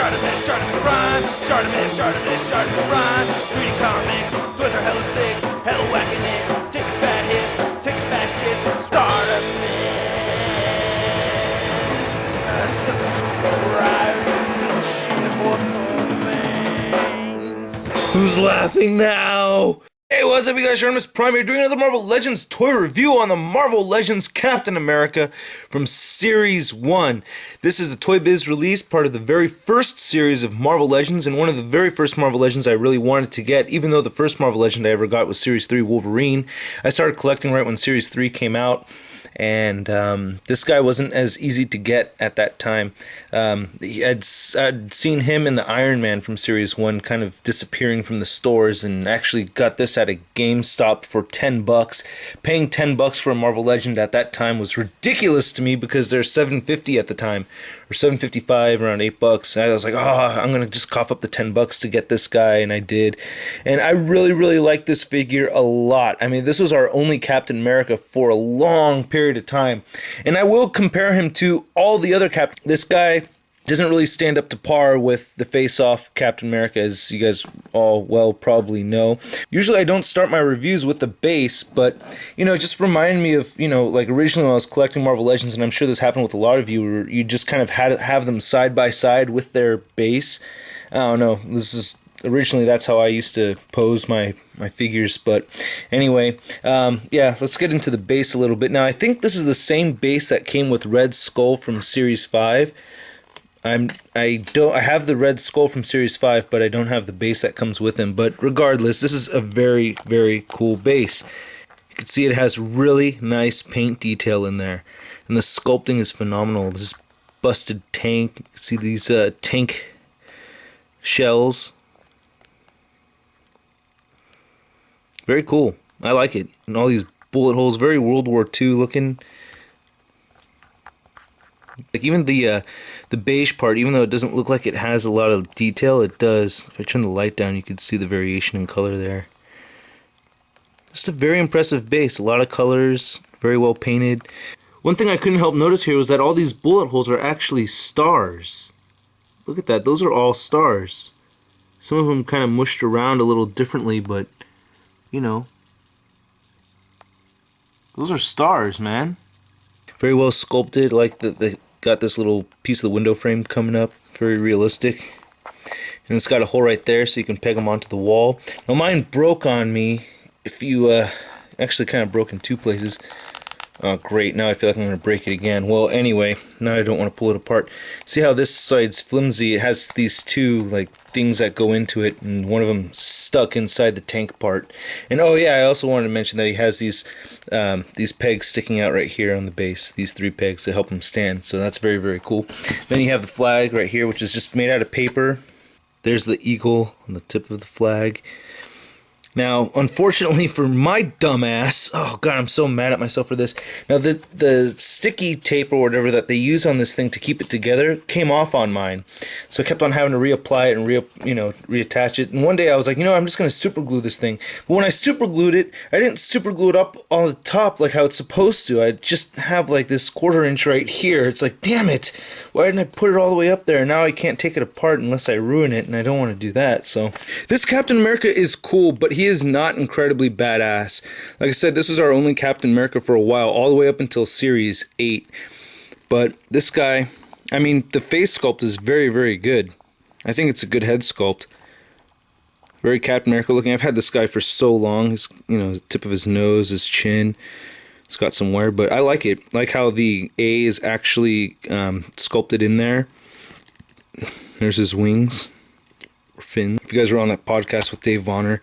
Chartemis Prime, Chartemis Prime. Reading comics, toys are hella sick, hella whacking it. Taking bad hits, taking bad shit. Subscribe. Who's laughing now? Hey, what's up, you guys? Articulation Prime here, doing another Marvel Legends toy review on the Marvel Legends Captain America from Series 1. This is a Toy Biz release, part of the very first series of Marvel Legends, and one of the very first Marvel Legends I really wanted to get, even though the first Marvel Legend I ever got was Series 3 Wolverine. I started collecting right when Series 3 came out, and this guy wasn't as easy to get at that time. I'd seen him in the Iron Man from Series 1 kind of disappearing from the stores, and actually got this at a GameStop for $10. Paying $10 for a Marvel Legend at that time was ridiculous to me because they're $7.50 at the time, or $7.55, around $8. And I was like, I'm gonna just cough up the $10 to get this guy, and I did. And I really like this figure a lot. I mean, this was our only Captain America for a long period of time, and I will compare him to all the other Captain. This guy doesn't really stand up to par with the face-off Captain America, as you guys all well probably know. Usually I don't start my reviews with the base, but it just reminded me of, like originally when I was collecting Marvel Legends, and I'm sure this happened with a lot of you, where you just kind of had to have them side by side with their base. I don't know, originally that's how I used to pose my figures, but anyway, let's get into the base a little bit. Now, I think this is the same base that came with Red Skull from Series 5. I have the Red Skull from Series 5, but I don't have the base that comes with him. But regardless, this is a very cool base. You can see it has really nice paint detail in there, and the sculpting is phenomenal. This busted tank, you can see these tank shells. Very cool. I like it. And all these bullet holes, very World War II looking. Like even the beige part, even though it doesn't look like it has a lot of detail, it does. If I turn the light down, you can see the variation in color there. Just a very impressive base. A lot of colors, very well painted. One thing I couldn't help notice here was that all these bullet holes are actually stars. Look at that. Those are all stars. Some of them kind of mushed around a little differently, but those are stars, man. Very well sculpted. Like they got this little piece of the window frame coming up. Very realistic. And it's got a hole right there so you can peg them onto the wall. Now mine broke on me. If you actually kind of broke in two places. Oh great, now I feel like I'm going to break it again. Well anyway, now I don't want to pull it apart. See how this side's flimsy? It has these two like things that go into it, and one of them stuck inside the tank part. And oh yeah, I also wanted to mention that he has these pegs sticking out right here on the base. These 3 pegs to help him stand. So that's very cool. Then you have the flag right here, which is just made out of paper. There's the eagle on the tip of the flag. Now, unfortunately for my dumbass, oh god, I'm so mad at myself for this. Now, the sticky tape or whatever that they use on this thing to keep it together came off on mine. So I kept on having to reapply it and reattach it. And one day I was like, I'm just going to super glue this thing. But when I super glued it, I didn't super glue it up on the top like how it's supposed to. I just have like this 1/4 inch right here. It's like, damn it, why didn't I put it all the way up there? Now I can't take it apart unless I ruin it, and I don't want to do that. So this Captain America is cool, but he is not incredibly badass. Like I said, this is our only Captain America for a while, all the way up until Series 8. But this guy, I mean, the face sculpt is very good. I think it's a good head sculpt. Very Captain America looking. I've had this guy for so long. His, the tip of his nose, his chin, it's got some wear, but I like it. I like how the A is actually sculpted in there. There's his wings, or fin. If you guys were on that podcast with Dave Vonner,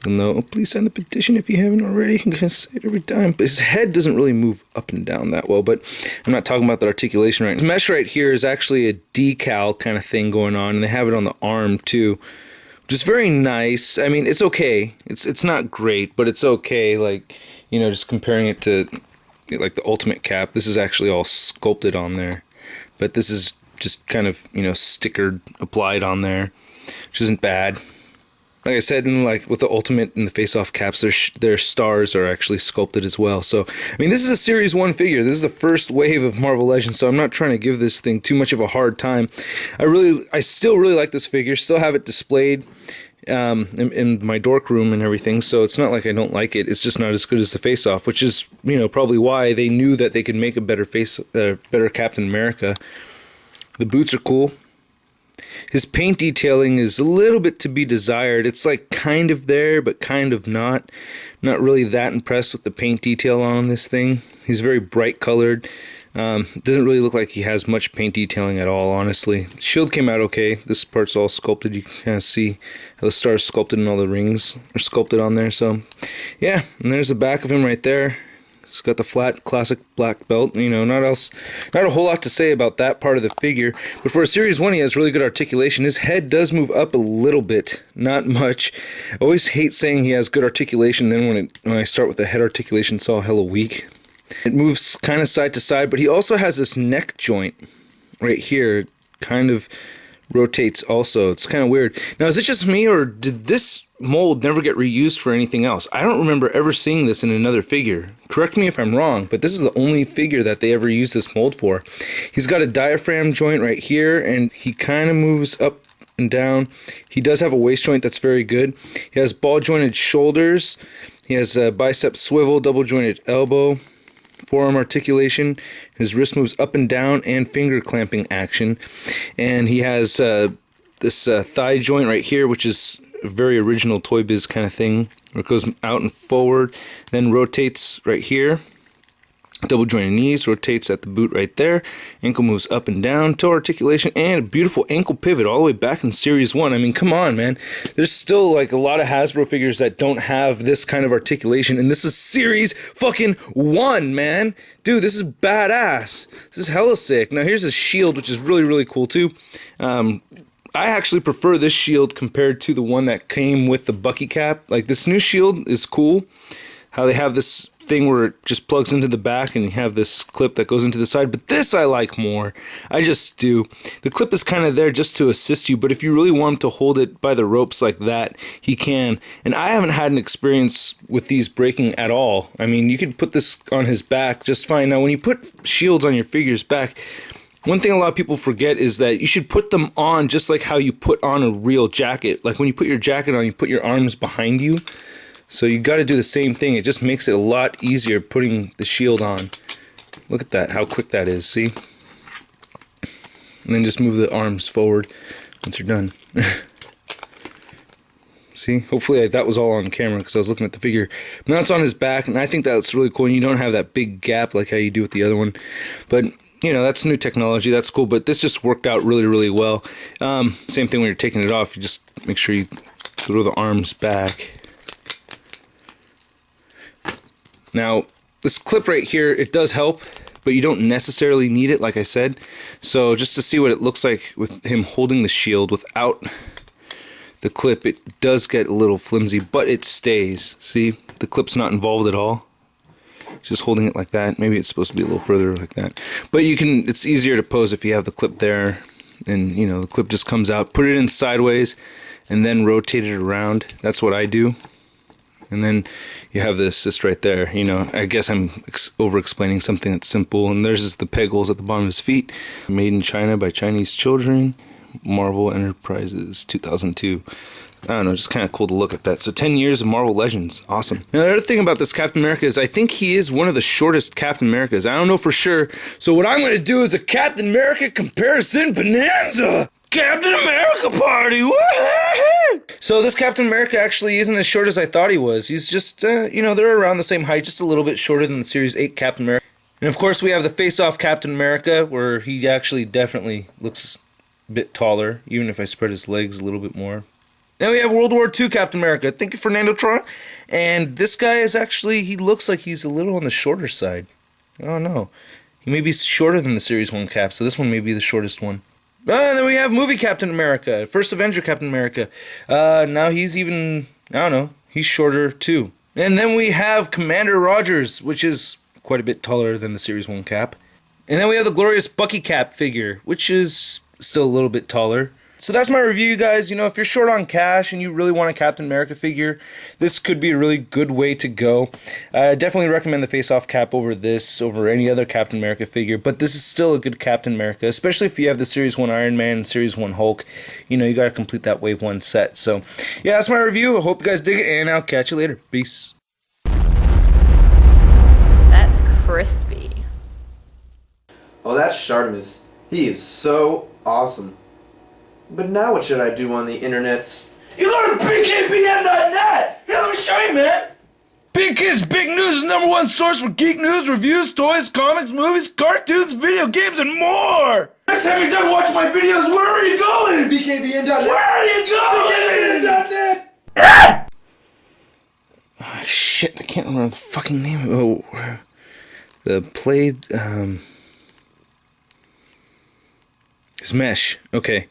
you'll know, please sign the petition if you haven't already. I'm going to say it every time. But his head doesn't really move up and down that well, but I'm not talking about the articulation right now. The mesh right here is actually a decal kind of thing going on, and they have it on the arm too, which is very nice. I mean, it's okay. It's not great, but it's okay. Like, just comparing it to like the Ultimate Cap, this is actually all sculpted on there. But this is just kind of, stickered, applied on there, which isn't bad. Like I said, and like with the Ultimate and the face-off caps, their stars are actually sculpted as well. So, I mean, this is a Series 1 figure. This is the first wave of Marvel Legends, so I'm not trying to give this thing too much of a hard time. I still really like this figure. Still have it displayed in my dork room and everything, so it's not like I don't like it. It's just not as good as the face-off, which is, you know, probably why they knew that they could make a better better Captain America. The boots are cool. His paint detailing is a little bit to be desired. It's like kind of there, but kind of not. I'm not really that impressed with the paint detail on this thing. He's very bright colored. Doesn't really look like he has much paint detailing at all, honestly. Shield came out okay. This part's all sculpted. You can kind of see how the stars sculpted and all the rings are sculpted on there. So, yeah, and there's the back of him right there. He's got the flat classic black belt. You know, not a whole lot to say about that part of the figure. But for a Series 1, he has really good articulation. His head does move up a little bit, not much. I always hate saying he has good articulation. Then when I start with the head articulation, it's all hella weak. It moves kind of side to side, but he also has this neck joint right here. It kind of rotates also. It's kind of weird. Now, is it just me, or did this mold never get reused for anything else? I don't remember ever seeing this in another figure. Correct me if I'm wrong, but this is the only figure that they ever used this mold for. He's got a diaphragm joint right here, and he kind of moves up and down. He does have a waist joint that's very good. He has ball jointed shoulders. He has a bicep swivel, double jointed elbow, forearm articulation. His wrist moves up and down, and finger clamping action. And he has this thigh joint right here, which is a very original Toy Biz kind of thing, where it goes out and forward, then rotates right here. Double jointed knees, rotates at the boot right there. Ankle moves up and down, toe articulation, and a beautiful ankle pivot all the way back in Series 1. I mean, come on, man. There's still like a lot of Hasbro figures that don't have this kind of articulation, and this is Series fucking 1, man. Dude, this is badass. This is hella sick. Now, here's his shield, which is really, really cool, too. I actually prefer this shield compared to the one that came with the Bucky cap. Like, this new shield is cool. How they have this thing where it just plugs into the back and you have this clip that goes into the side, but this I like more. I just do. The clip is kind of there just to assist you, but if you really want him to hold it by the ropes like that, he can. And I haven't had an experience with these breaking at all. I mean, you could put this on his back just fine. Now, when you put shields on your figure's back, one thing a lot of people forget is that you should put them on just like how you put on a real jacket. Like when you put your jacket on, you put your arms behind you. So you got to do the same thing. It just makes it a lot easier putting the shield on. Look at that, how quick that is, see? And then just move the arms forward once you're done. See? Hopefully that was all on camera because I was looking at the figure. But now it's on his back, and I think that's really cool. And you don't have that big gap like how you do with the other one. But, you know, that's new technology. That's cool. But this just worked out really, really well. Same thing when you're taking it off. You just make sure you throw the arms back. Now, this clip right here, it does help, but you don't necessarily need it, like I said. So just to see what it looks like with him holding the shield without the clip, it does get a little flimsy, but it stays. See, the clip's not involved at all. Just holding it like that. Maybe it's supposed to be a little further like that. But you can, it's easier to pose if you have the clip there, and you know, the clip just comes out. Put it in sideways, and then rotate it around. That's what I do. And then you have the assist right there. You know, I guess I'm over-explaining something that's simple. And there's just the peg holes at the bottom of his feet. Made in China by Chinese children. Marvel Enterprises, 2002. I don't know, just kind of cool to look at that. So 10 years of Marvel Legends. Awesome. Now, the other thing about this Captain America is I think he is one of the shortest Captain Americas. I don't know for sure. So what I'm going to do is a Captain America comparison bonanza. Captain America party! Woo-hoo-hoo! So this Captain America actually isn't as short as I thought he was. He's just, you know, they're around the same height, just a little bit shorter than the Series 8 Captain America. And of course we have the face-off Captain America, where he actually definitely looks a bit taller, even if I spread his legs a little bit more. Then we have World War II Captain America. Thank you, Fernando Tron. And this guy is actually, he looks like he's a little on the shorter side. I don't know. He may be shorter than the Series 1 Cap, so this one may be the shortest one. And then we have movie Captain America, First Avenger Captain America. Now he's even, I don't know, he's shorter too. And then we have Commander Rogers, which is quite a bit taller than the Series 1 Cap. And then we have the glorious Bucky Cap figure, which is still a little bit taller. So that's my review, you guys. You know, if you're short on cash and you really want a Captain America figure, this could be a really good way to go. I definitely recommend the face-off cap over any other Captain America figure, but this is still a good Captain America, especially if you have the Series 1 Iron Man and Series 1 Hulk. You know, you gotta complete that Wave 1 set. So, yeah, that's my review. I hope you guys dig it, and I'll catch you later. Peace. That's crispy. Oh, that's Artemis. He is so awesome. But now what should I do on the internets? You go to BKBN.net! Here, let me show you, man! Big Kids Big News is #1 source for geek news, reviews, toys, comics, movies, cartoons, video games, and more! Next time you're done watching my videos, where are you going? BKBN.net. Where are you going? BKBN.net. Oh, shit, I can't remember the fucking name. Oh, the play, it's Mesh. Okay.